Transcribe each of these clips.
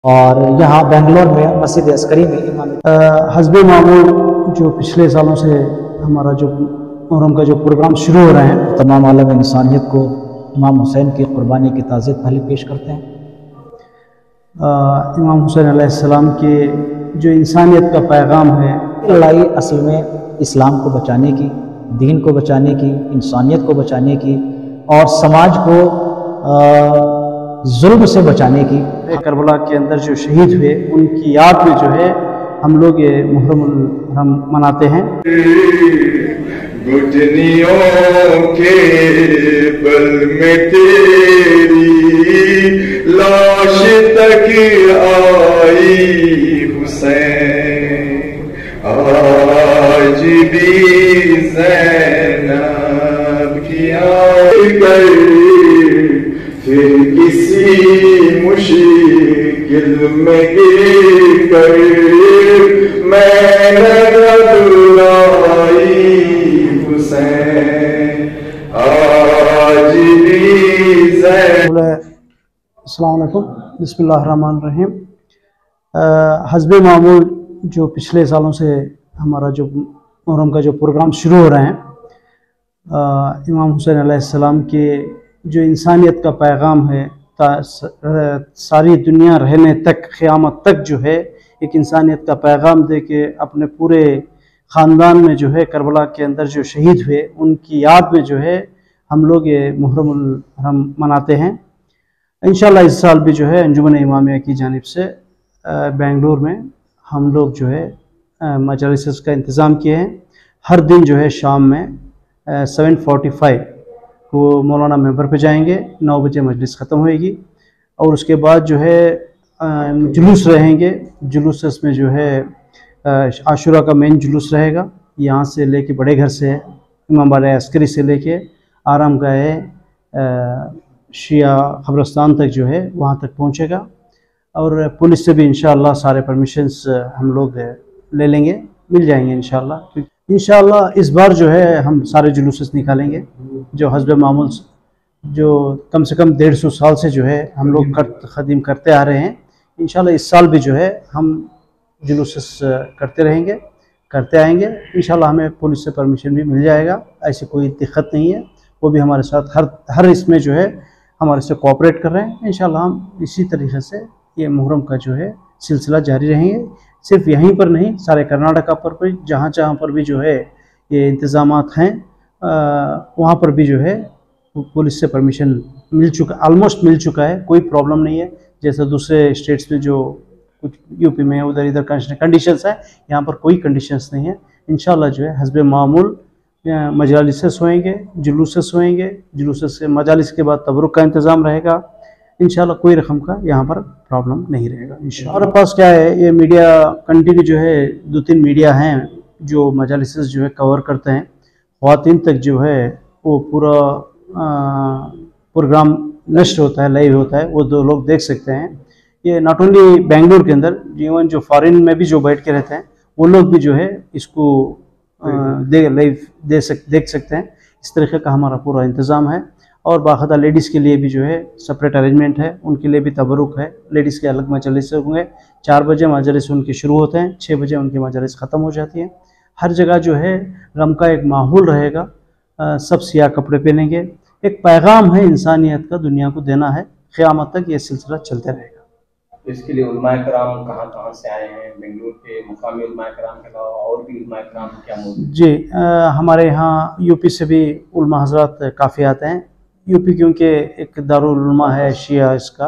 और यहाँ बेंगलोर में मस्जिद अस्करी में इमाम हस्बे मामूल जो पिछले सालों से हमारा जो मुहर्रम का जो प्रोग्राम शुरू हो रहे हैं, तमाम आलम इंसानियत को इमाम हुसैन की क़ुरबानी की ताज़ियत पहले पेश करते हैं। इमाम हुसैन अलैहिस्सलाम के जो इंसानियत का पैगाम है, लड़ाई असल में इस्लाम को बचाने की, दीन को बचाने की, इंसानियत को बचाने की और समाज को जुल्म से बचाने की। करबला के अंदर जो शहीद हुए उनकी याद में जो है हम लोग ये मुहर्रम मनाते हैं। घुटनियों के बल में तेरी लाश तक आई हुसैन, आज भी ज़ैनब की आंखें फिर किसी मुश्किल में गिर कर मैं घबराई हुसैन, आज भी अस्सलाम वालेकुम, बिस्मिल्लाहिर्रहमानिर्रहीम। हस्बे मामूल जो पिछले सालों से हमारा जो मुहर्रम का जो प्रोग्राम शुरू हो रहे हैं, इमाम हुसैन अलैहिस्सलाम के जो इंसानियत का पैगाम है, सारी दुनिया रहने तक, क़यामत तक जो है एक इंसानियत का पैगाम दे के अपने पूरे ख़ानदान में जो है करबला के अंदर जो शहीद हुए उनकी याद में जो है हम लोग ये मुहर्रम मनाते हैं। इंशाअल्लाह इस साल भी जो है अंजुमन इमामिया की जानिब से बेंगलोर में हम लोग जो है मजलिस का इंतज़ाम किए हैं। हर दिन जो है शाम में 7:45 को मौलाना मेंबर पे जाएंगे, 9 बजे मजलिस ख़त्म होएगी और उसके बाद जो है जुलूस रहेंगे। जुलूस में जो है आशुरा का मेन जुलूस रहेगा, यहाँ से लेके बड़े घर से इमाम बाड़ा अस्करी से लेके आराम गाह शिया क़ब्रिस्तान तक जो है वहाँ तक पहुँचेगा। और पुलिस से भी इंशाअल्लाह सारे परमिशंस हम लोग ले लेंगे, मिल जाएंगे इंशाअल्लाह। इंशाअल्लाह इस बार जो है हम सारे जुलूस निकालेंगे जो हस्बे मामूल जो कम से कम 150 साल से जो है हम लोग ख़दीम करते आ रहे हैं। इंशाअल्लाह इस साल भी जो है हम जुलूस करते रहेंगे, करते आएंगे। इंशाअल्लाह हमें पुलिस से परमिशन भी मिल जाएगा, ऐसी कोई दिक्कत नहीं है। वो भी हमारे साथ हर इसमें जो है हमारे से कोऑपरेट कर रहे हैं। इंशाअल्लाह हम इसी तरीके से ये मुहर्रम का जो है सिलसिला जारी रहेंगे। सिर्फ यहीं पर नहीं, सारे कर्नाटका पर भी जहाँ पर भी जो है ये इंतज़ामात हैं वहाँ पर भी जो है पुलिस से परमिशन मिल चुका, ऑलमोस्ट मिल चुका है, कोई प्रॉब्लम नहीं है। जैसे दूसरे स्टेट्स में जो कुछ यूपी में उधर इधर कंडीशंस है, यहाँ पर कोई कंडीशंस नहीं है। इंशाअल्लाह जो है हस्बे मामूल मजालिस होएंगे, जुलूस होएंगे, जुलूस से मजालिस के बाद तबरुक का इंतज़ाम रहेगा। इंशाअल्लाह कोई रकम का यहाँ पर प्रॉब्लम नहीं रहेगा इंशाअल्लाह। हमारे पास क्या है, ये मीडिया कंटिन्यू जो है 2-3 मीडिया हैं जो मजालिस जो है कवर करते हैं। ख़वातीन तक जो है वो पूरा प्रोग्राम नष्ट होता है, लाइव होता है, वो 2 लोग देख सकते हैं। ये नॉट ओनली बेंगलोर के अंदर, इवन जो फॉरेन में भी जो बैठ के रहते हैं वो लोग भी जो है इसको लाइव देख सकते हैं। इस तरीके का हमारा पूरा इंतज़ाम है। और बाकायदा लेडीज़ के लिए भी जो है सेपरेट अरेंजमेंट है, उनके लिए भी तबरुक है। लेडीज़ के अलग मजलिस होंगे, 4 बजे मजलिस उनके शुरू होते हैं, 6 बजे उनकी मजलिस ख़त्म हो जाती है। हर जगह जो है गम का एक माहौल रहेगा, सब सियाह कपड़े पहनेंगे। एक पैगाम है इंसानियत का, दुनिया को देना है, क़यामत तक ये सिलसिला चलते रहेगा। इसके लिए उलमाए कराम कहाँ से आए हैं? बेंगलुरु के मुकामी उलमाए कराम के अलावा और भी उलमाए कराम क्या मौजूद? जी, हमारे यहाँ यूपी से भी उलमा हज़रात काफ़ी आते हैं। यूपी क्योंकि एक दारुल उलमा है शिया, इसका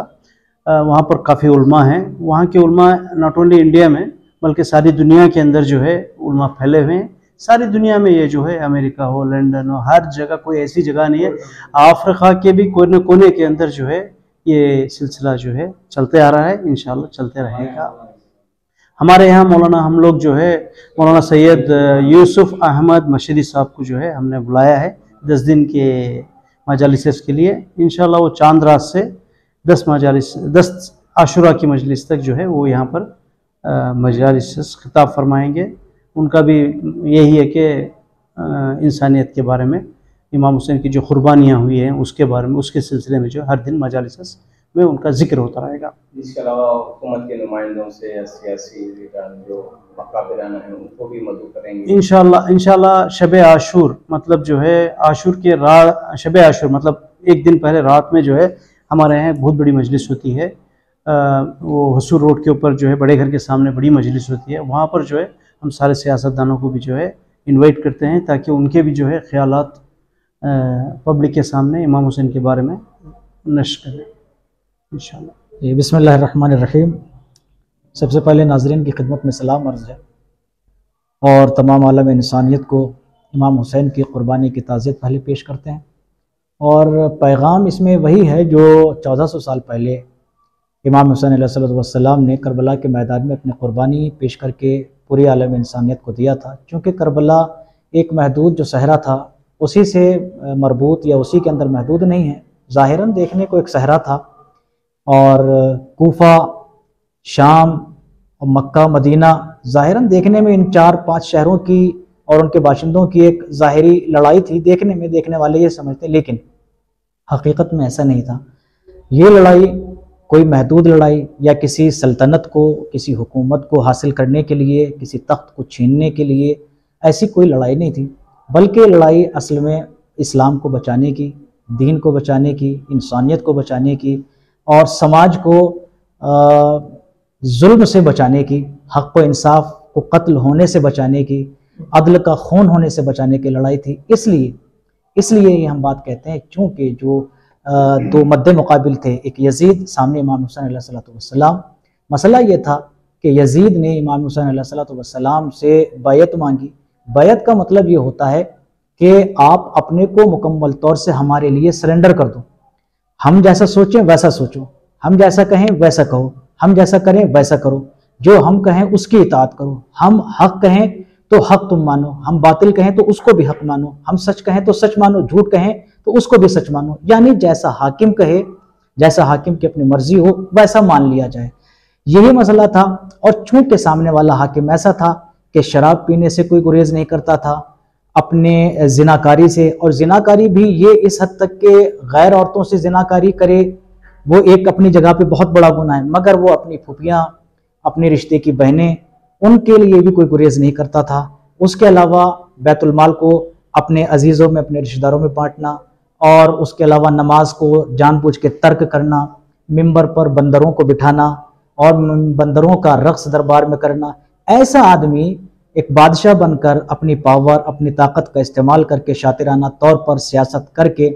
वहाँ पर काफ़ी उलमा हैं। वहाँ के उलमा नॉट ओनली इंडिया में बल्कि सारी दुनिया के अंदर जो है उलमा फैले हुए हैं। सारी दुनिया में ये जो है अमेरिका हो, लंदन हो, हर जगह कोई ऐसी जगह नहीं है। अफ्रीका के भी कोने कोने के अंदर जो है ये सिलसिला जो है चलते आ रहा है, इंशाअल्लाह चलते रहेगा। हमारे यहाँ मौलाना हम लोग जो है मौलाना सैयद यूसुफ अहमद मशरी साहब को जो है हमने बुलाया है 10 दिन के मजालिस के लिए। इंशाअल्लाह वो चांद रात से 10 आशुरा की मजलिस तक जो है वो यहाँ पर मजालिस खिताब फरमाएंगे। उनका भी यही है कि इंसानियत के बारे में, इमाम हुसैन की जो कुर्बानियाँ हुई हैं उसके बारे में, उसके सिलसिले में जो हर दिन मजालिस में उनका जिक्र होता रहेगा। इसके अलावा हुकूमत के नुमाइंदों से या सियासी लीडर जो मकाबिराना है उनको भी मदद करेंगे इंशाल्लाह। शब आशूर मतलब जो है आशूर के रात, शब आशूर मतलब एक दिन पहले रात में जो है हमारे यहाँ बहुत बड़ी मजलिस होती है। वो हसूर रोड के ऊपर जो है बड़े घर के सामने बड़ी मजलिस होती है। वहाँ पर जो है हम सारे सियासतदानों को भी जो है इनवाइट करते हैं ताकि उनके भी जो है ख्यालात पब्लिक के सामने इमाम हुसैन के बारे में नश्र करें इंशाल्लाह। बिस्मिल्लाहिर्रहमानिर्रहीम। सबसे पहले नाज़रीन की खिदमत में सलाम अर्ज़ है और तमाम आलम इंसानियत को इमाम हुसैन की क़ुरबानी की ताज़ियत पहले पेश करते हैं। और पैगाम इसमें वही है जो 1400 साल पहले इमाम हुसैन अलैहिस्सलाम ने करबला के मैदान में अपनी क़ुरबानी पेश करके पूरी आलम इंसानियत को दिया था। चूँकि करबला एक महदूद जो सहरा था उसी से मरबूत या उसी के अंदर महदूद नहीं है, ज़ाहिरन देखने को एक सहरा था और कूफा, शाम और मक्का, मदीना ज़ाहिरन देखने में इन 4-5 शहरों की और उनके बाशिंदों की एक ज़ाहिरी लड़ाई थी। देखने में देखने वाले ये समझते, लेकिन हकीकत में ऐसा नहीं था। ये लड़ाई कोई महदूद लड़ाई या किसी सल्तनत को, किसी हुकूमत को हासिल करने के लिए, किसी तख्त को छीनने के लिए ऐसी कोई लड़ाई नहीं थी, बल्कि लड़ाई असल में इस्लाम को बचाने की, दीन को बचाने की, इंसानियत को बचाने की और समाज को जुल्म से बचाने की, हक़ व इंसाफ को कत्ल होने से बचाने की, अदल का खून होने से बचाने की लड़ाई थी। इसलिए ये हम बात कहते हैं चूँकि जो दो मद्दे मुकाबिल थे, एक यजीद, सामने इमाम हुसैन अलैहिस्सलाम। मसला ये था कि यजीद ने इमाम हुसैन अलैहिस्सलाम से बैयत मांगी। बैयत का मतलब ये होता है कि आप अपने को मुकम्मल तौर से हमारे लिए सरेंडर कर दो। हम जैसा सोचें वैसा सोचो, हम जैसा कहें वैसा कहो, हम जैसा करें वैसा करो, जो हम कहें उसकी इताअत करो। हम हक कहें तो हक तुम मानो, हम बातिल कहें तो उसको भी हक मानो, हम सच कहें तो सच मानो, झूठ कहें तो उसको भी सच मानो। यानी जैसा हाकिम कहे, जैसा हाकिम की अपनी मर्जी हो वैसा मान लिया जाए। यही मसला था। और चूंकि सामने वाला हाकिम ऐसा था कि शराब पीने से कोई गुरेज नहीं करता था, अपने जिनाकारी से, और जिनाकारी भी ये इस हद तक के गैर औरतों से जिनाकारी करे वो एक अपनी जगह पे बहुत बड़ा गुनाह है, मगर वो अपनी फुफियाँ, अपने रिश्ते की बहनें, उनके लिए भी कोई गुरेज नहीं करता था। उसके अलावा बैतुल माल को अपने अजीज़ों में, अपने रिश्तेदारों में बांटना, और उसके अलावा नमाज को जानबूझ के तर्क करना, मिंबर पर बंदरों को बिठाना और बंदरों का रक्स दरबार में करना। ऐसा आदमी एक बादशाह बनकर अपनी पावर, अपनी ताकत का इस्तेमाल करके शातिराना तौर पर सियासत करके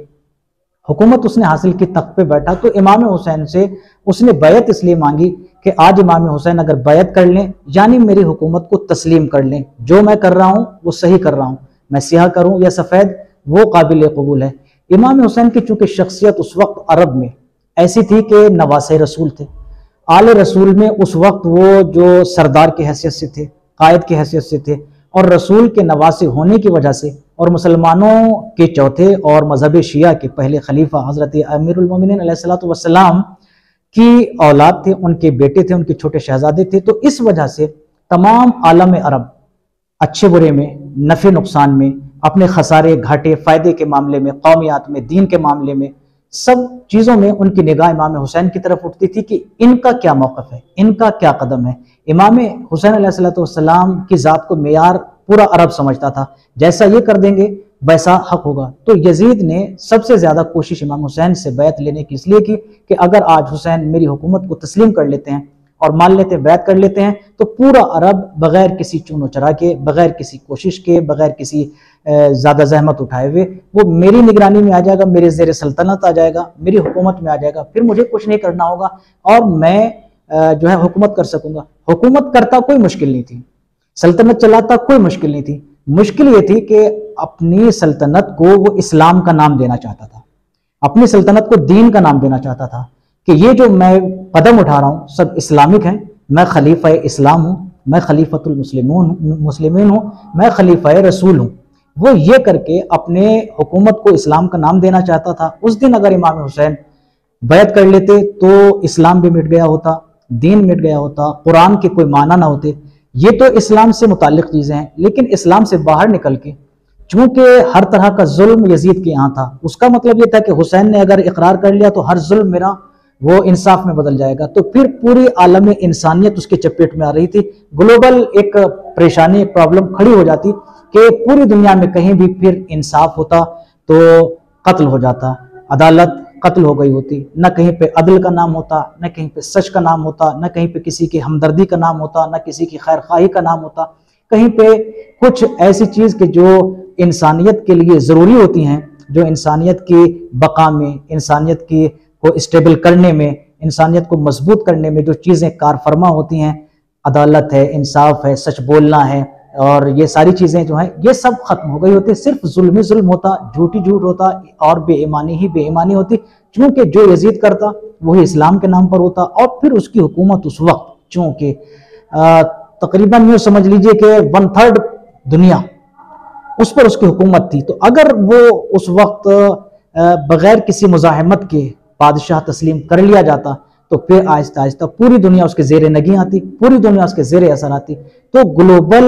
हुकूमत उसने हासिल की, तख्त पे बैठा। तो इमाम हुसैन से उसने बैयत इसलिए मांगी कि आज इमाम हुसैन अगर बैयत कर लें, यानी मेरी हुकूमत को तस्लीम कर लें, जो मैं कर रहा हूँ वो सही कर रहा हूँ, मैं सियाह करूँ या सफ़ेद, वो काबिल कबूल है। इमाम हुसैन की चूँकि शख्सियत उस वक्त अरब में ऐसी थी कि नवासे रसूल थे, आले रसूल में उस वक्त वो जो सरदार की हैसियत से थे, कायद की हैसियत से थे, और रसूल के नवासे होने की वजह से और मुसलमानों के चौथे और मजहब शिया के पहले खलीफा हज़रत अमीरुल मोमिनीन अलैहिस्सलातु वस्सलाम की औलाद थे, उनके बेटे थे, उनके छोटे शहजादे थे। तो इस वजह से तमाम आलम अरब अच्छे बुरे में, नफ़े नुकसान में, अपने खसारे घाटे फ़ायदे के मामले में, कौमियात में, दीन के मामले में, सब चीज़ों में उनकी निगाह इमाम हुसैन की तरफ उठती थी कि इनका क्या मौक़िफ़ है, इनका क्या कदम है। इमाम हुसैन अलैहिस्सलाम की ज़ात को मेयार पूरा अरब समझता था, जैसा ये कर देंगे वैसा हक होगा। तो यजीद ने सबसे ज़्यादा कोशिश इमाम हुसैन से बैत लेने की इसलिए की कि अगर आज हुसैन मेरी हुकूमत को तस्लीम कर लेते हैं और मान लेते हैं, बैत कर लेते हैं, तो पूरा अरब बग़ैर किसी चूनो चरा के, बग़ैर किसी कोशिश के, बग़ैर किसी ज़्यादा जहमत उठाए हुए वो मेरी निगरानी में आ जाएगा, मेरे ज़ेर सल्तनत आ जाएगा, मेरी हुकूमत में आ जाएगा। फिर मुझे कुछ नहीं करना होगा और मैं जो है हुकूमत कर सकूँगा। हुकूमत करता कोई मुश्किल नहीं थी, सल्तनत चलाता कोई मुश्किल नहीं थी। मुश्किल ये थी कि अपनी सल्तनत को वो इस्लाम का नाम देना चाहता था, अपनी सल्तनत को दीन का नाम देना चाहता था कि ये जो मैं कदम उठा रहा हूँ सब इस्लामिक है, मैं खलीफा इस्लाम हूँ, मैं खलीफतुल मुस्लिमीन हूँ, मैं खलीफा रसूल हूँ। वो ये करके अपने हुकूमत को इस्लाम का नाम देना चाहता था। उस दिन अगर इमाम हुसैन बैत कर लेते तो इस्लाम भी मिट गया होता, दीन मिट गया होता, कुरान के कोई माना ना होते। ये तो इस्लाम से मुताल्लिक चीज़ें हैं, लेकिन इस्लाम से बाहर निकल के चूँकि हर तरह का जुल्म यजीद के यहाँ था, उसका मतलब ये था कि हुसैन ने अगर इकरार कर लिया तो हर जुल्म मेरा वो इंसाफ में बदल जाएगा। तो फिर पूरी आलम इंसानियत उसके चपेट में आ रही थी। ग्लोबल एक परेशानी, एक प्रॉब्लम खड़ी हो जाती कि पूरी दुनिया में कहीं भी फिर इंसाफ होता तो कत्ल हो जाता, अदालत कत्ल हो गई होती, न कहीं पे अदल का नाम होता, न कहीं पे सच का नाम होता, न कहीं पे किसी की हमदर्दी का नाम होता, न किसी की खैरखाही का नाम होता। कहीं पे कुछ ऐसी चीज के जो इंसानियत के लिए जरूरी होती हैं, जो इंसानियत की बका में, इंसानियत की को स्टेबल करने में, इंसानियत को मजबूत करने में जो चीजें कारफरमा होती हैं, अदालत है, इंसाफ है, सच बोलना है, और ये सारी चीजें जो हैं ये सब खत्म हो गई होती। सिर्फ जुल्म ही जुल्म होता, झूठी झूठ होता और बेईमानी ही बेईमानी होती। चूंकि जो यजीद करता वही इस्लाम के नाम पर होता, और फिर उसकी हुकूमत उस वक्त चूंकि तकरीबन यूँ समझ लीजिए कि 1/3 दुनिया उस पर उसकी हुकूमत थी। तो अगर वो उस वक्त बगैर किसी मुजाहमत के बादशाह तस्लीम कर लिया जाता तो फिर आहिस्ता आहिस्ता पूरी दुनिया उसके जेर नगी आती, पूरी दुनिया उसके जेर असर आती। तो ग्लोबल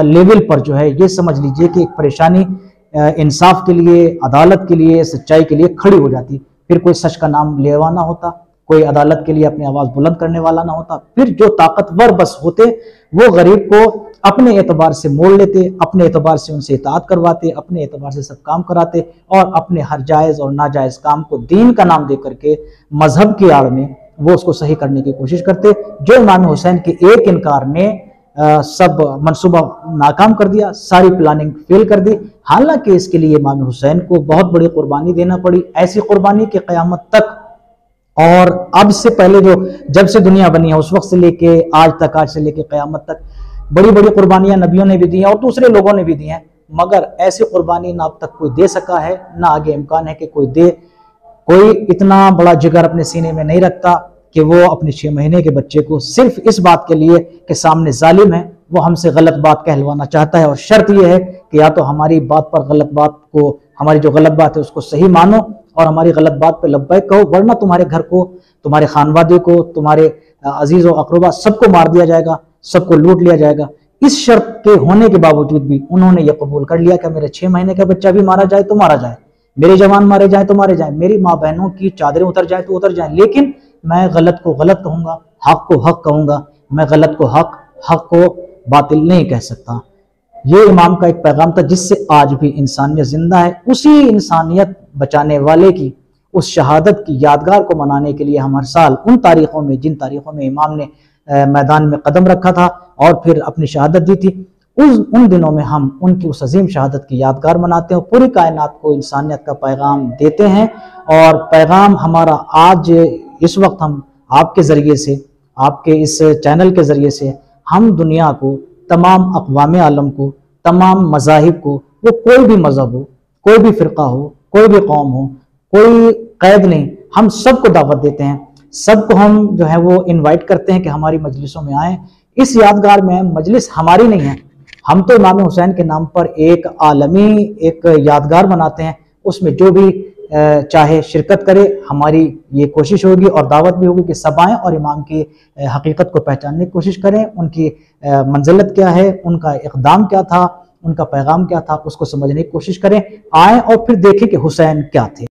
लेवल पर जो है ये समझ लीजिए कि एक परेशानी इंसाफ के लिए, अदालत के लिए, सच्चाई के लिए खड़ी हो जाती। फिर कोई सच का नाम लेवा ना होता, कोई अदालत के लिए अपनी आवाज बुलंद करने वाला ना होता। फिर जो ताकतवर बस होते वो गरीब को अपने एतबार से मोड़ लेते, अपने एतबार से उनसे इताअत करवाते, अपने एतबार से सब काम कराते, और अपने हर जायज़ और नाजायज़ काम को दीन का नाम दे करके मजहब की आड़ में वो उसको सही करने की कोशिश करते। जो इमाम हुसैन के एक इनकार ने सब मंसूबा नाकाम कर दिया, सारी प्लानिंग फेल कर दी। हालांकि इसके लिए इमाम हुसैन को बहुत बड़ी कुर्बानी देना पड़ी, ऐसी कुर्बानी कि क़यामत तक और अब से पहले जो जब से दुनिया बनी है उस वक्त से लेके आज तक, आज से लेके क़यामत तक बड़ी बड़ी कुर्बानियां नबियों ने भी दी हैं और दूसरे लोगों ने भी दी हैं, मगर ऐसी कुर्बानी ना अब तक कोई दे सका है, ना आगे इम्कान है कि कोई दे। कोई इतना बड़ा जिगर अपने सीने में नहीं रखता कि वो अपने 6 महीने के बच्चे को सिर्फ इस बात के लिए कि सामने जालिम है, वो हमसे गलत बात कहलवाना चाहता है, और शर्त यह है कि या तो हमारी बात पर गलत बात को, हमारी जो गलत बात है उसको सही मानो और हमारी गलत बात पे लब्बैक कहो, वरना तुम्हारे घर को, तुम्हारे खानवादे को, तुम्हारे अजीज और अकरबा सबको मार दिया जाएगा, सबको लूट लिया जाएगा। इस शर्त के होने के बावजूद भी उन्होंने ये कबूल कर लिया कि मेरे 6 महीने का बच्चा भी मारा जाए तो मारा जाए, मेरे जवान मारे जाए तो मारे जाए, मेरी माँ बहनों की चादरें उतर जाए तो उतर जाए, लेकिन मैं गलत को गलत कहूंगा, हक को हक कहूंगा, मैं गलत को हक, हक को बातिल नहीं कह सकता। ये इमाम का एक पैगाम था जिससे आज भी इंसानियत जिंदा है। उसी इंसानियत बचाने वाले की उस शहादत की यादगार को मनाने के लिए हम हर साल उन तारीखों में, जिन तारीखों में इमाम ने मैदान में कदम रखा था और फिर अपनी शहादत दी थी, उन दिनों में हम उनकी उस अजीम शहादत की यादगार मनाते हैं, पूरी कायनात को इंसानियत का पैगाम देते हैं। और पैगाम हमारा आज इस वक्त हम आपके ज़रिए से, आपके इस चैनल के ज़रिए से हम दुनिया को, तमाम अक़वाम आलम को, तमाम मज़ाहिब को, वो कोई भी मज़हब हो, कोई भी फ़िरका हो, कोई भी कौम हो, कोई कैद नहीं, हम सबको दावत देते हैं, सबको हम जो है वो इनवाइट करते हैं कि हमारी मजलिसों में आएँ। इस यादगार में मजलिस हमारी नहीं है, हम तो इमाम हुसैन के नाम पर एक आलमी एक यादगार बनाते हैं, उसमें जो भी चाहे शिरकत करे, हमारी ये कोशिश होगी और दावत भी होगी कि सब आएँ और इमाम की हकीकत को पहचानने की कोशिश करें, उनकी मंजिलत क्या है, उनका इक़दाम क्या था, उनका पैगाम क्या था, उसको समझने की कोशिश करें, आएँ और फिर देखें कि हुसैन क्या थे।